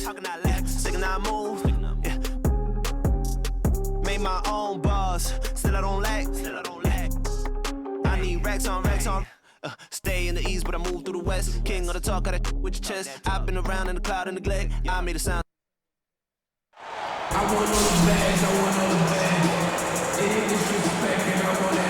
Talking that Lex, sticking that move. Yeah. Made my own bars, still I don't lack. I need racks on racks on. Stay in the east, but I move through the west. King of the talk, got that with your chest. I've been around in the cloud and neglect. I made a sound. I want all the bags, I want all the bags. It ain't disrespect, and I want that.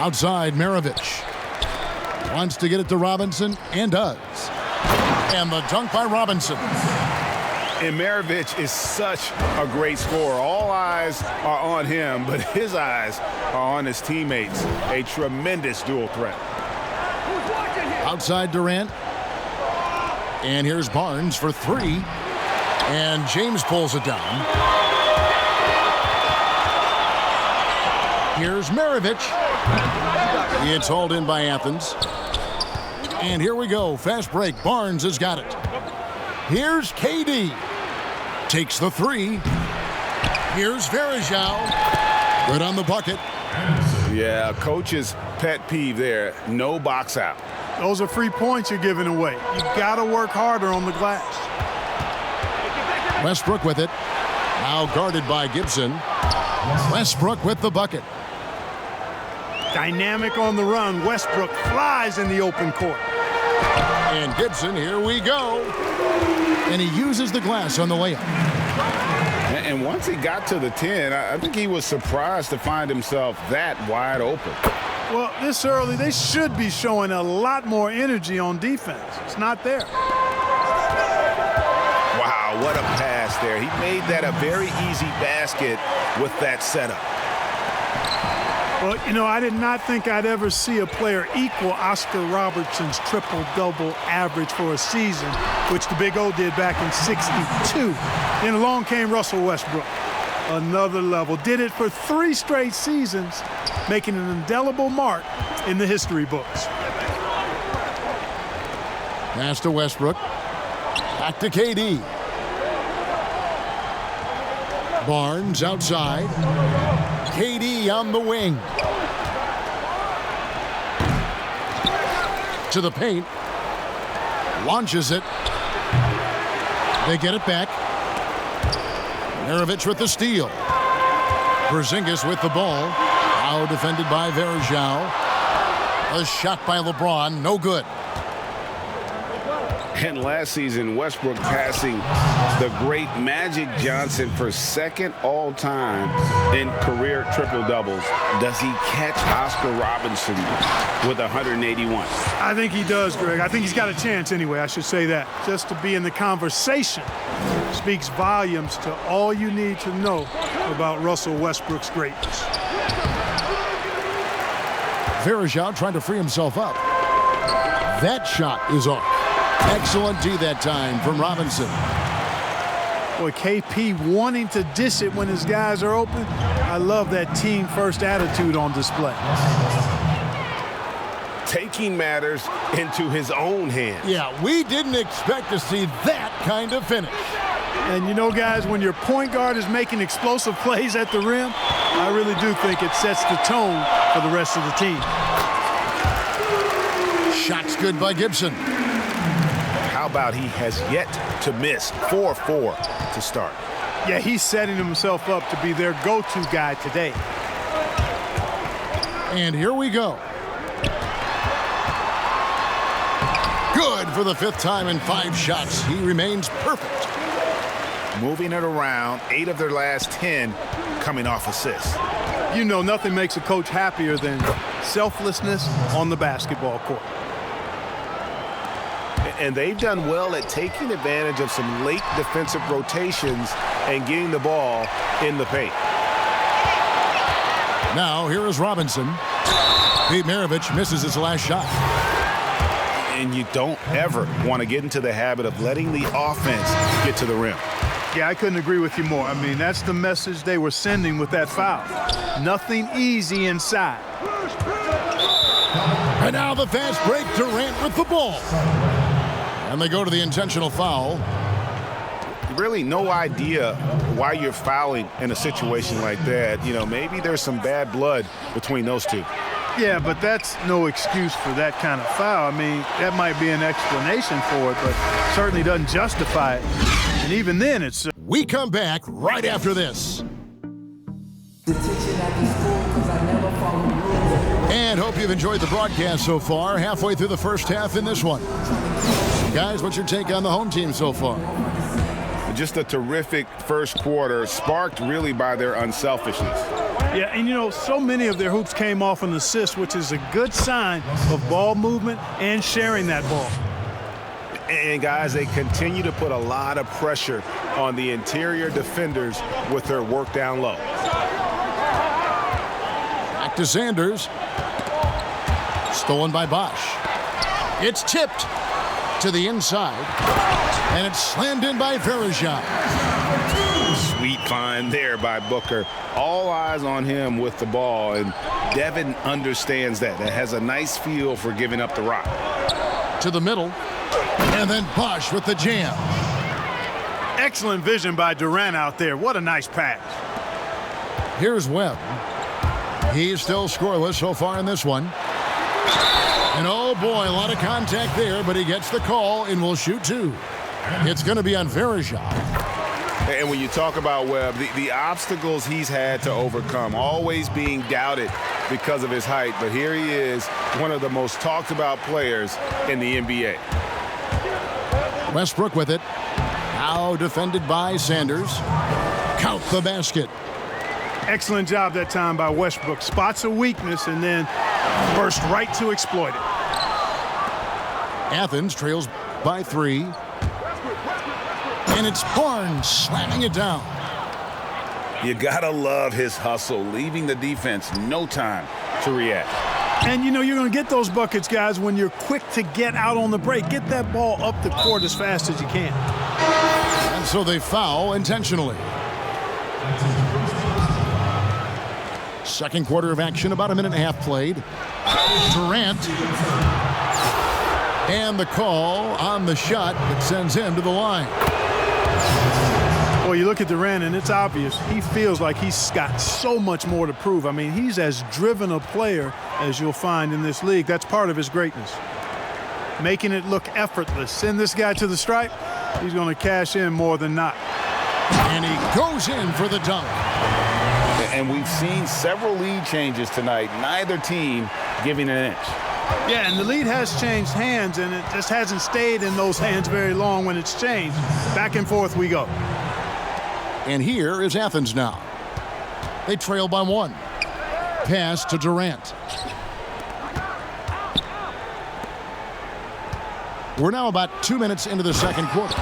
Outside, Maravich wants to get it to Robinson and does. And the dunk by Robinson. And Maravich is such a great scorer. All eyes are on him, but his eyes are on his teammates. A tremendous dual threat. Outside Durant. And here's Barnes for three. And James pulls it down. Here's Maravich. It's hauled in by Athens. And here we go. Fast break. Barnes has got it. Here's KD. Takes the three. Here's Verajao. Good on the bucket. Yeah, coach's pet peeve there. No box out. Those are free points you're giving away. You got to work harder on the glass. Westbrook with it. Now guarded by Gibson. Westbrook with the bucket. Dynamic on the run. Westbrook flies in the open court. And Gibson, here we go. And he uses the glass on the layup. And once he got to the 10, I think he was surprised to find himself that wide open. Well, this early, they should be showing a lot more energy on defense. It's not there. Wow, what a pass there. He made that a very easy basket with that setup. Well, you know, I did not think I'd ever see a player equal Oscar Robertson's triple-double average for a season, which the Big O did back in '62. Then along came Russell Westbrook. Another level. Did it for 3 straight seasons, making an indelible mark in the history books. Pass to Westbrook. Back to KD. Barnes outside. KD on the wing. To the paint. Launches it. They get it back. Maravich with the steal. Porzingis with the ball. Now defended by Verajao. A shot by LeBron. No good. And last season, Westbrook passing the great Magic Johnson for second all-time in career triple-doubles. Does he catch Oscar Robinson with 181? I think he does, Greg. I think he's got a chance anyway, I should say that. Just to be in the conversation speaks volumes to all you need to know about Russell Westbrook's greatness. Verajao trying to free himself up. That shot is off. Excellent D that time from Robinson. Boy, KP wanting to dish it when his guys are open. I love that team-first attitude on display. Taking matters into his own hands. Yeah, we didn't expect to see that kind of finish. And you know, guys, when your point guard is making explosive plays at the rim, I really do think it sets the tone for the rest of the team. Shots good by Gibson. How about he has yet to miss 4-4 to start? Yeah, he's setting himself up to be their go-to guy today. And here we go. Good for the 5th time in 5 shots. He remains perfect. Moving it around, 8 of their last 10 coming off assists. You know, nothing makes a coach happier than selflessness on the basketball court. And they've done well at taking advantage of some late defensive rotations and getting the ball in the paint. Now, here is Robinson. Pete Maravich misses his last shot. And you don't ever want to get into the habit of letting the offense get to the rim. Yeah, I couldn't agree with you more. I mean, that's the message they were sending with that foul. Nothing easy inside. And now the fast break. Durant with the ball. And they go to the intentional foul. Really no idea why you're fouling in a situation like that. You know, maybe there's some bad blood between those two. Yeah, but that's no excuse for that kind of foul. I mean, that might be an explanation for it, but certainly doesn't justify it. And even then, it's... We come back right after this. And hope you've enjoyed the broadcast so far. Halfway through the first half in this one. Guys, what's your take on the home team so far? Just a terrific first quarter, sparked really by their unselfishness. Yeah, and you know, so many of their hoops came off an assist, which is a good sign of ball movement and sharing that ball. And guys, they continue to put a lot of pressure on the interior defenders with their work down low. Back to Sanders. Stolen by Bosch. It's tipped to the inside. And it's slammed in by Verejao. Sweet find there by Booker. All eyes on him with the ball, and Devin understands that. That has a nice feel for giving up the rock. To the middle, and then Bosch with the jam. Excellent vision by Durant out there. What a nice pass. Here's Webb. He's still scoreless so far in this one. And oh boy, a lot of contact there, but he gets the call and will shoot two. It's going to be on Verejao. And when you talk about Webb, the obstacles he's had to overcome, always being doubted because of his height, but here he is, one of the most talked about players in the NBA. Westbrook with it. Now defended by Sanders. Count the basket. Excellent job that time by Westbrook. Spots a weakness and then burst right to exploit it. Athens trails by 3. And it's Barnes slamming it down. You gotta love his hustle, leaving the defense no time to react. And you know you're going to get those buckets, guys, when you're quick to get out on the break. Get that ball up the court as fast as you can. And so they foul intentionally. Second quarter of action, about a minute and a half played. Durant. And the call on the shot that sends him to the line. Well, you look at Durant, and it's obvious. He feels like he's got so much more to prove. I mean, he's as driven a player as you'll find in this league. That's part of his greatness. Making it look effortless. Send this guy to the stripe, he's going to cash in more than not. And he goes in for the dunk. And we've seen several lead changes tonight, neither team giving an inch. Yeah, and the lead has changed hands, and it just hasn't stayed in those hands very long when it's changed. Back and forth we go. And here is Athens now. They trail by 1. Pass to Durant. We're now about 2 minutes into the second quarter.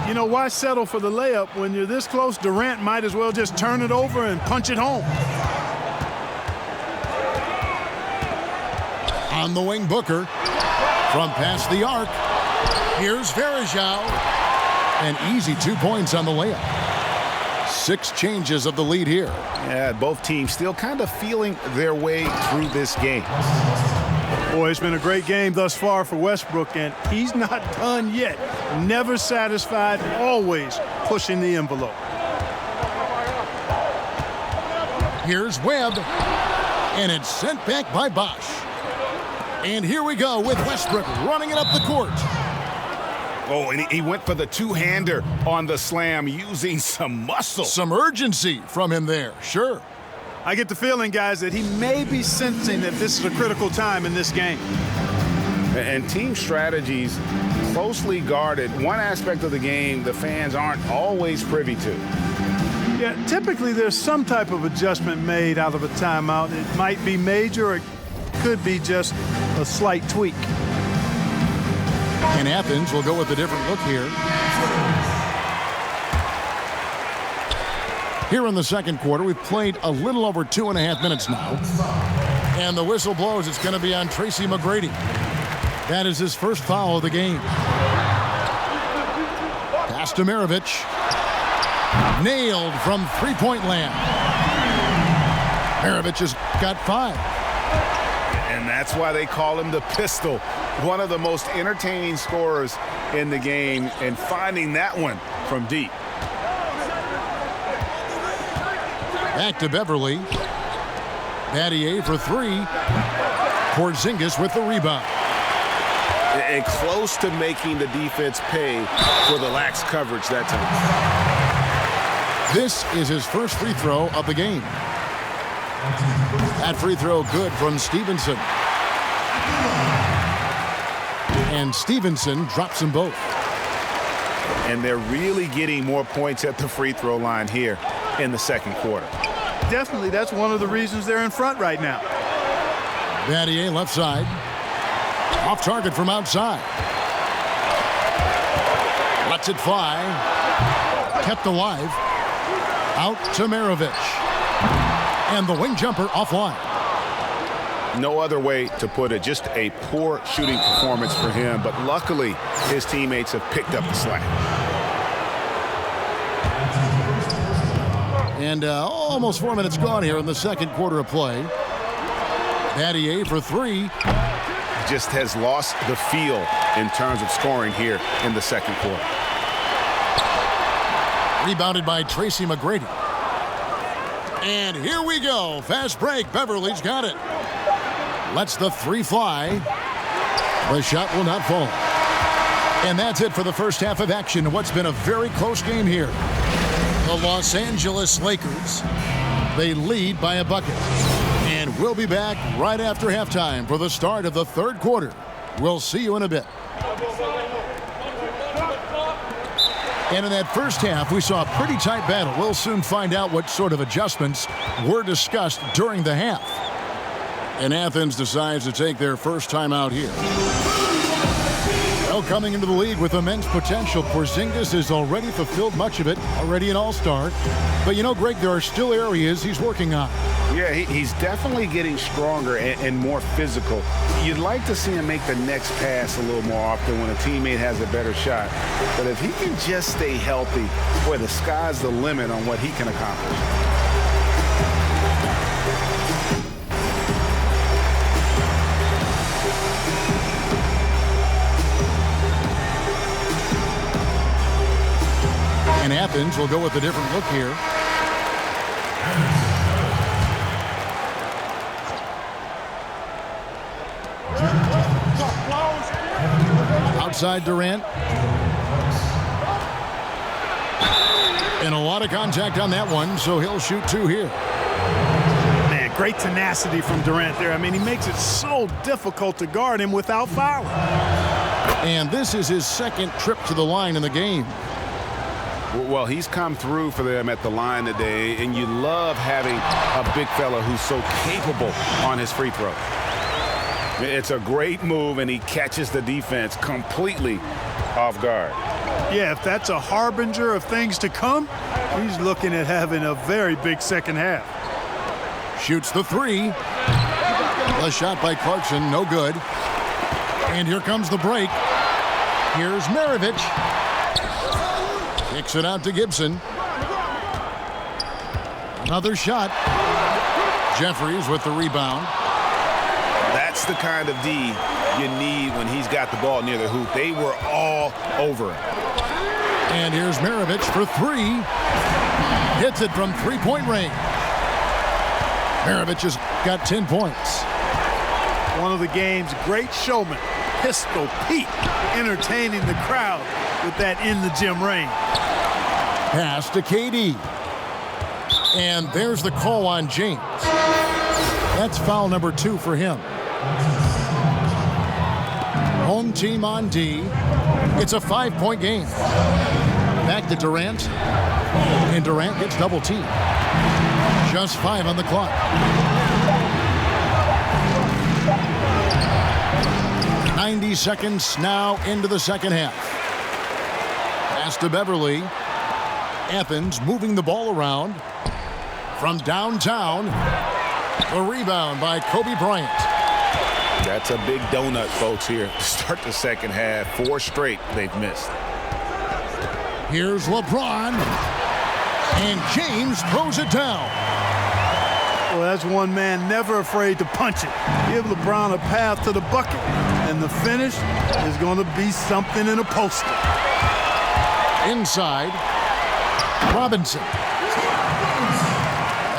You know, why settle for the layup when you're this close? Durant might as well just turn it over and punch it home. On the wing, Booker. From past the arc. Here's Verejao. An easy 2 points on the layup. 6 changes of the lead here. Yeah, both teams still kind of feeling their way through this game. Boy, it's been a great game thus far for Westbrook, and he's not done yet. Never satisfied, always pushing the envelope. Here's Webb, and it's sent back by Bosch. And here we go with Westbrook running it up the court. Oh, and he went for the two-hander on the slam, using some muscle. Some urgency from him there, sure. I get the feeling, guys, that he may be sensing that this is a critical time in this game. And team strategies closely guarded. One aspect of the game the fans aren't always privy to. Yeah, typically there's some type of adjustment made out of a timeout. It might be major, or it could be just a slight tweak. And Athens will go with a different look here. Here in the second quarter, we've played a little over 2.5 minutes now. And the whistle blows. It's going to be on Tracy McGrady. That is his first foul of the game. Pass to Maravich. Nailed from three-point land. Maravich has got 5. And that's why they call him the pistol. one of the most entertaining scorers in the game, and finding that one from deep. Back to Beverly. Battier for three. Porzingis with the rebound. And close to making the defense pay for the lax coverage that time. This is his first free throw of the game. That free throw good from Stevenson. And Stevenson drops them both. And they're really getting more points at the free throw line here in the second quarter. Definitely, that's one of the reasons they're in front right now. Battier left side. Off target from outside. Lets it fly. Kept alive. Out to Maravich. And the wing jumper offline. No other way to put it. Just a poor shooting performance for him. But luckily, his teammates have picked up the slack. And almost 4 minutes gone here in the second quarter of play. Battier for three. Just has lost the feel in terms of scoring here in the second quarter. Rebounded by Tracy McGrady. And here we go. Fast break. Beverly's got it. Lets the three fly. The shot will not fall. And that's it for the first half of action. What's been a very close game here. The Los Angeles Lakers, they lead by a bucket. And we'll be back right after halftime for the start of the third quarter. We'll see you in a bit. And in that first half, we saw a pretty tight battle. We'll soon find out what sort of adjustments were discussed during the half. And Athens decides to take their first time out here. Well, coming into the league with immense potential, Porzingis has already fulfilled much of it, already an all-star. But you know, Greg, there are still areas he's working on. Yeah, he's definitely getting stronger and more physical. You'd like to see him make the next pass a little more often when a teammate has a better shot. But if he can just stay healthy, boy, the sky's the limit on what he can accomplish. And Athens will go with a different look here. Outside Durant. And a lot of contact on that one, so he'll shoot two here. Man, great tenacity from Durant there. I mean, he makes it so difficult to guard him without fouling. And this is his second trip to the line in the game. Well, he's come through for them at the line today, and you love having a big fella who's so capable on his free throw. It's a great move, and he catches the defense completely off guard. Yeah, if that's a harbinger of things to come, he's looking at having a very big second half. Shoots the three. The shot by Clarkson, no good. And here comes the break. Here's Maravich. Kicks it out to Gibson. Another shot. Jeffries with the rebound. That's the kind of D you need when he's got the ball near the hoop. They were all over it. And here's Maravich for three. Hits it from three-point range. Maravich has got 10 points. One of the game's great showmen, Pistol Pete, entertaining the crowd with that in-the-gym range. Pass to KD. And there's the call on James. That's foul number 2 for him. Home team on D. It's a 5-point game. Back to Durant. And Durant gets double teamed. Just 5 on the clock. 90 seconds now into the second half. Pass to Beverly. Athens moving the ball around. From downtown, the rebound by Kobe Bryant. That's a big donut, folks, here to start the second half. 4 straight they've missed. Here's LeBron. And James throws it down. Well, that's one man never afraid to punch it. Give LeBron a path to the bucket. and the finish is going to be something in a poster. Inside, Robinson.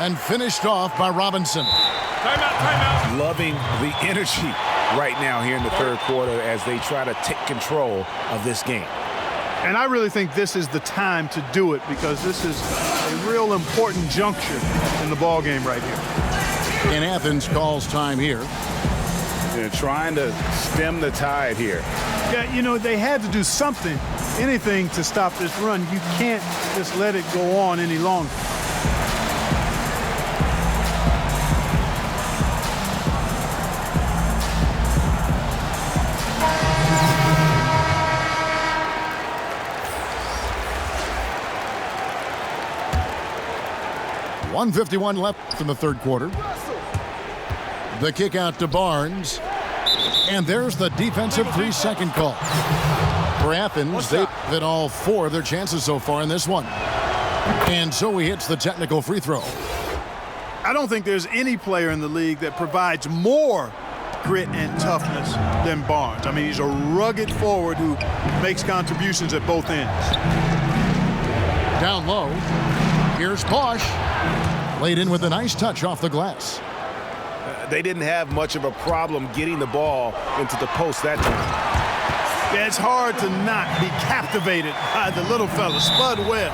And finished off by Robinson. Timeout. Loving the energy right now here in the third quarter as they try to take control of this game. And I really think this is the time to do it because this is a real important juncture in the ball game right here. And Athens calls time here. They're trying to stem the tide here. Yeah, you know, they had to do something, anything to stop this run. You can't just let it go on any longer. .151 left in the third quarter. The kick out to Barnes. And there's the defensive 3-second call. For Athens, they've hit all 4 of their chances so far in this one. And so he hits the technical free throw. I don't think there's any player in the league that provides more grit and toughness than Barnes. I mean, he's a rugged forward who makes contributions at both ends. Down low, here's Bosch. Laid in with a nice touch off the glass. They didn't have much of a problem getting the ball into the post that time. Yeah, it's hard to not be captivated by the little fella, Spud Webb.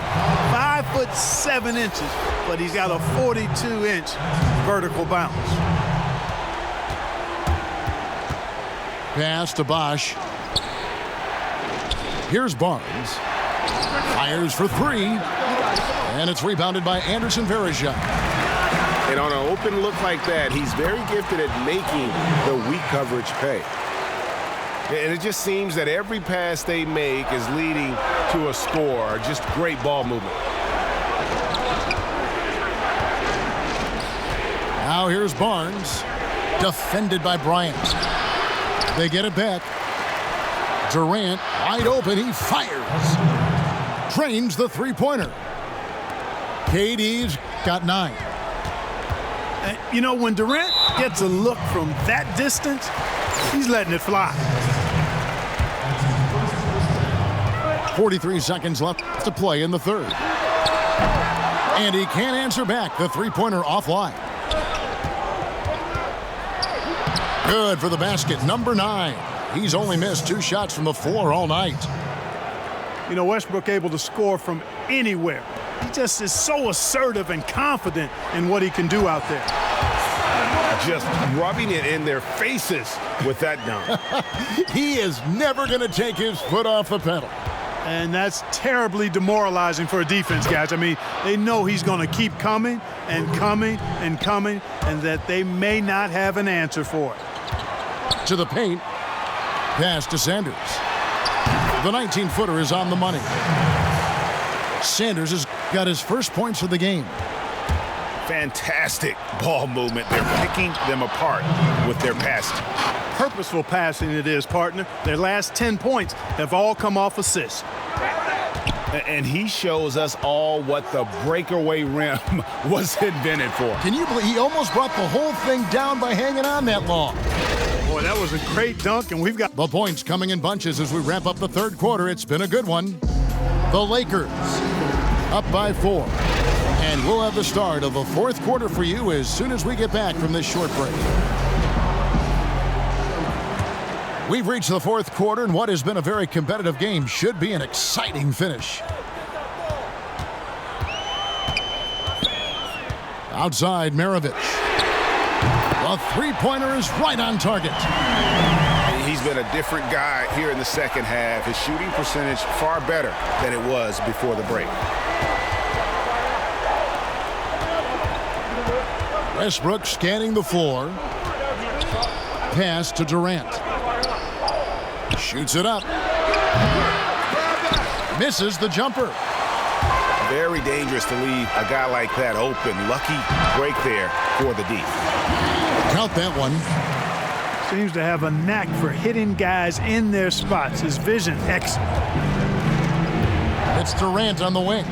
5'7" but he's got a 42-inch vertical bounce. Pass to Bosch. Here's Barnes. Fires for 3. And it's rebounded by Anderson Varejao. And on an open look like that, he's very gifted at making the weak coverage pay. And it just seems that every pass they make is leading to a score. Just great ball movement. Now here's Barnes. Defended by Bryant. They get it back. Durant wide open. He fires. Drains the three-pointer. KD's got 9. You know, when Durant gets a look from that distance, he's letting it fly. 43 seconds left to play in the third. And he can't answer back. The three-pointer offline. Good for the basket. Number 9. He's only missed 2 shots from the floor all night. You know, Westbrook able to score from anywhere. He just is so assertive and confident in what he can do out there. Just rubbing it in their faces with that dunk. He is never going to take his foot off the pedal. And that's terribly demoralizing for a defense, guys. I mean, they know he's going to keep coming and coming and coming, and that they may not have an answer for it. To the paint. Pass to Sanders. The 19-footer is on the money. Sanders has got his first points of the game. Fantastic ball movement. They're picking them apart with their passing. Purposeful passing it is, partner. Their last 10 points have all come off assists. And he shows us all what the breakaway rim was invented for. Can you believe he almost brought the whole thing down by hanging on that long? Boy, that was a great dunk, and we've got the points coming in bunches as we wrap up the third quarter. It's been a good one. The Lakers up by 4. And we'll have the start of the fourth quarter for you as soon as we get back from this short break. We've reached the fourth quarter, and what has been a very competitive game should be an exciting finish. Outside, Maravich. The three-pointer is right on target. He's been a different guy here in the second half. His shooting percentage far better than it was before the break. Westbrook scanning the floor. Pass to Durant. Shoots it up. Misses the jumper. Very dangerous to leave a guy like that open. Lucky break there for the D. Count that one. seems to have a knack for hitting guys in their spots. His vision excellent. It's Durant on the wing.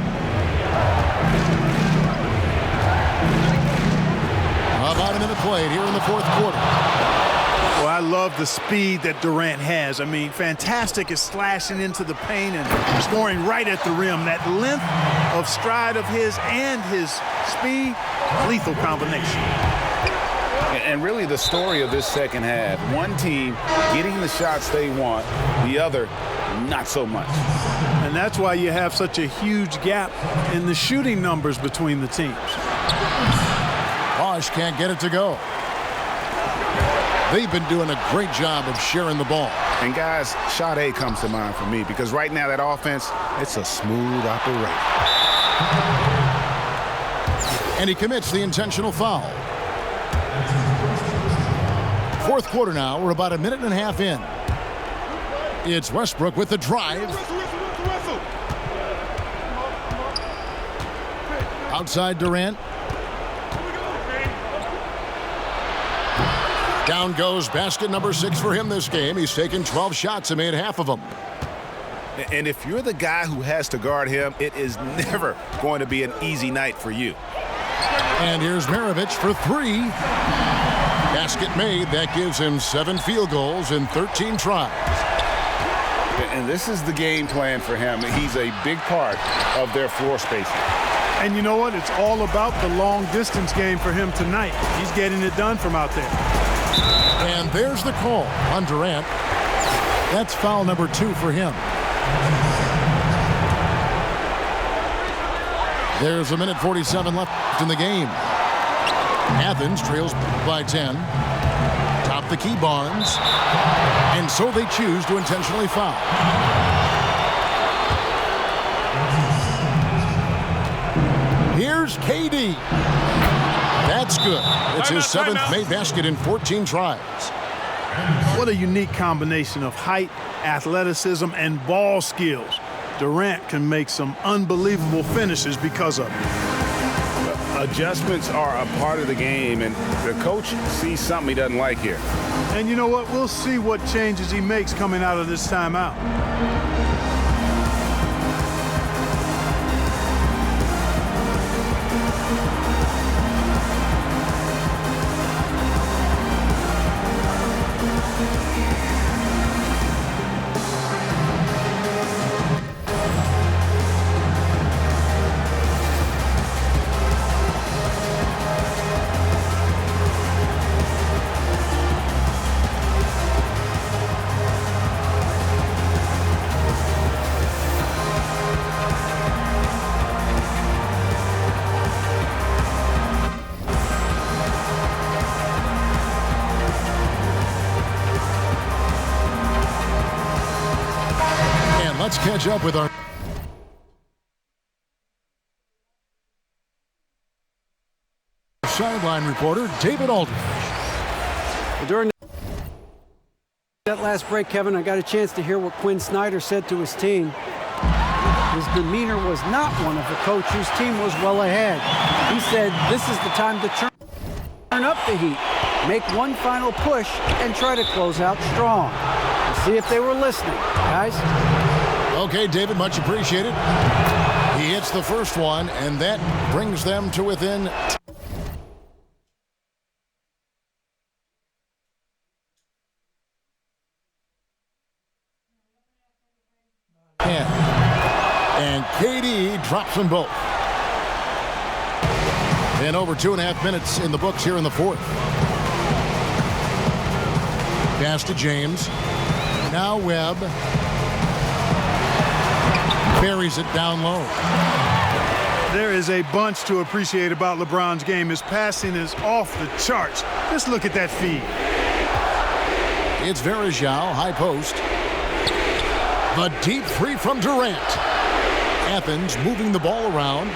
About a minute played here in the fourth quarter. Well, I love the speed that Durant has. I mean, fantastic at slashing into the paint and scoring right at the rim. That length of stride of his and his speed, lethal combination. And really the story of this second half, one team getting the shots they want, the other not so much. And that's why you have such a huge gap in the shooting numbers between the teams. Bosch can't get it to go. They've been doing a great job of sharing the ball. And guys, shot A comes to mind for me because right now that offense, it's a smooth operation. And he commits the intentional foul. Fourth quarter now. We're about a minute and a half in. It's Westbrook with the drive. Outside Durant. Down goes basket number 6 for him this game. He's taken 12 shots and made half of them. And if you're the guy who has to guard him, it is never going to be an easy night for you. And here's Maravich for 3. Basket made. That gives him 7 field goals in 13 tries. And this is the game plan for him. He's a big part of their floor spacing. And you know what? It's all about the long distance game for him tonight. He's getting it done from out there. And there's the call on Durant. That's foul number 2 for him. There's a minute 47 left in the game. Athens trails by 10. Top the key, Barnes. And so they choose to intentionally foul. Here's KD. That's good. It's his 7th made basket in 14 tries. What a unique combination of height, athleticism, and ball skills. Durant can make some unbelievable finishes because of it. Adjustments are a part of the game, and the coach sees something he doesn't like here. And you know what? We'll see what changes he makes coming out of this timeout. Let's catch up with our sideline reporter, David Aldridge. During that last break, Kevin, I got a chance to hear what Quinn Snyder said to his team. His demeanor was not one of a coach whose team was well ahead. He said, this is the time to turn up the heat, make one final push, and try to close out strong. We'll see if they were listening, guys. Okay, David, much appreciated. He hits the first one, and that brings them to within 10. And KD drops them both. And over 2.5 minutes in the books here in the fourth. Pass to James. Now Webb. Buries it down low. There is a bunch to appreciate about LeBron's game. His passing is off the charts. Just look at that feed. It's Varejao, high post. The deep three from Durant. Athens moving the ball around.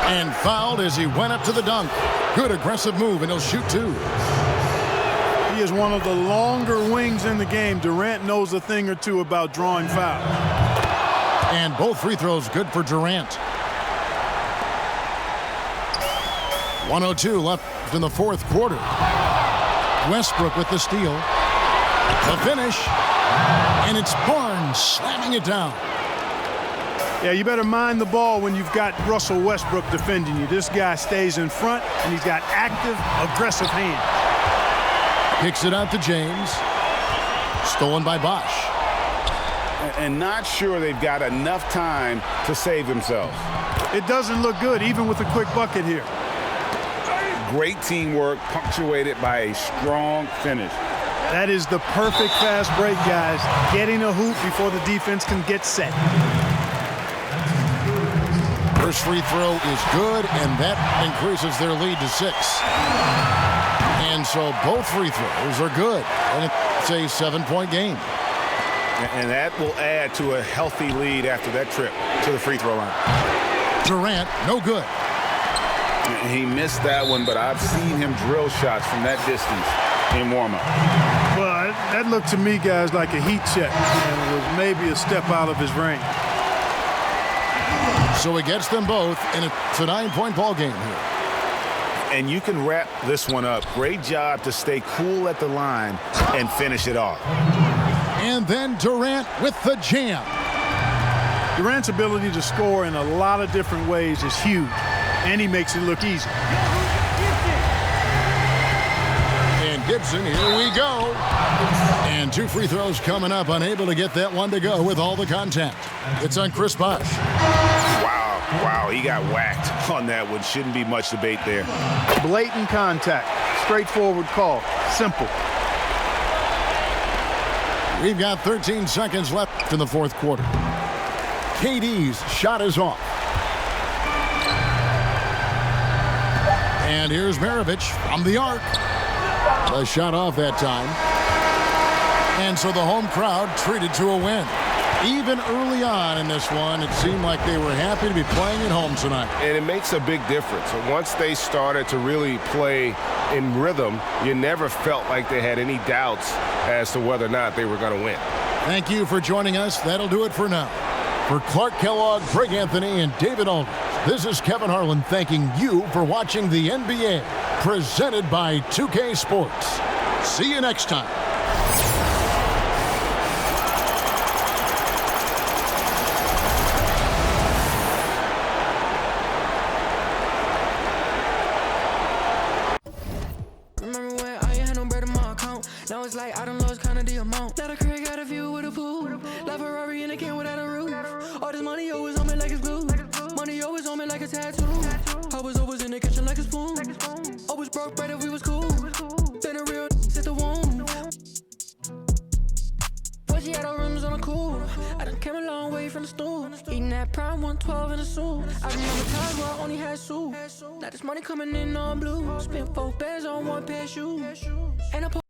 And fouled as he went up to the dunk. Good aggressive move, and he'll shoot 2. He is one of the longer wings in the game. Durant knows a thing or two about drawing fouls. And both free throws good for Durant. 1:02 left in the fourth quarter. Westbrook with the steal. The finish. And it's Barnes slamming it down. Yeah, you better mind the ball when you've got Russell Westbrook defending you. This guy stays in front, and he's got active, aggressive hands. Kicks it out to James. Stolen by Bosch. And not sure they've got enough time to save themselves. It doesn't look good, even with a quick bucket here. Great teamwork, punctuated by a strong finish. That is the perfect fast break, guys. Getting a hoop before the defense can get set. First free throw is good, and that increases their lead to 6. And so both free throws are good, and it's a 7-point game. And that will add to a healthy lead after that trip to the free throw line. Durant, no good. He missed that one, but I've seen him drill shots from that distance in warm-up. Well, that looked to me, guys, like a heat check, and it was maybe a step out of his range. So he gets them both, and it's a 9-point ball game here. And you can wrap this one up. Great job to stay cool at the line and finish it off. And then Durant with the jam. Durant's ability to score in a lot of different ways is huge, and he makes it look easy. And Gibson, here we go. And 2 free throws coming up, unable to get that one to go with all the contact. It's on Chris Bosh. Wow, he got whacked on that one. Shouldn't be much debate there. Blatant contact, straightforward call, simple. We've got 13 seconds left in the fourth quarter. KD's shot is off. And here's Maravich from the arc. A shot off that time. And so the home crowd treated to a win. Even early on in this one, it seemed like they were happy to be playing at home tonight. And it makes a big difference. Once they started to really play in rhythm, you never felt like they had any doubts as to whether or not they were going to win. Thank you for joining us. That'll do it for now. For Clark Kellogg, Greg Anthony, and David Aldridge, this is Kevin Harlan thanking you for watching the NBA, presented by 2K Sports. See you next time. Now it's like I done lost kind of the amount. Now the crib got a view with a pool. Like Ferrari and a can without a roof. All this money always on me like it's glue. Money always on me like a tattoo. I was always in the kitchen like a spoon. Always broke right if we was cool. Been a real at the womb. But she had her rims on a cool. I done came a long way from the stool. Eating that prime 112 in a suit. I remember times where I only had soup. Now this money coming in on blue. Spent 4 bands on 1 pair of shoes. And I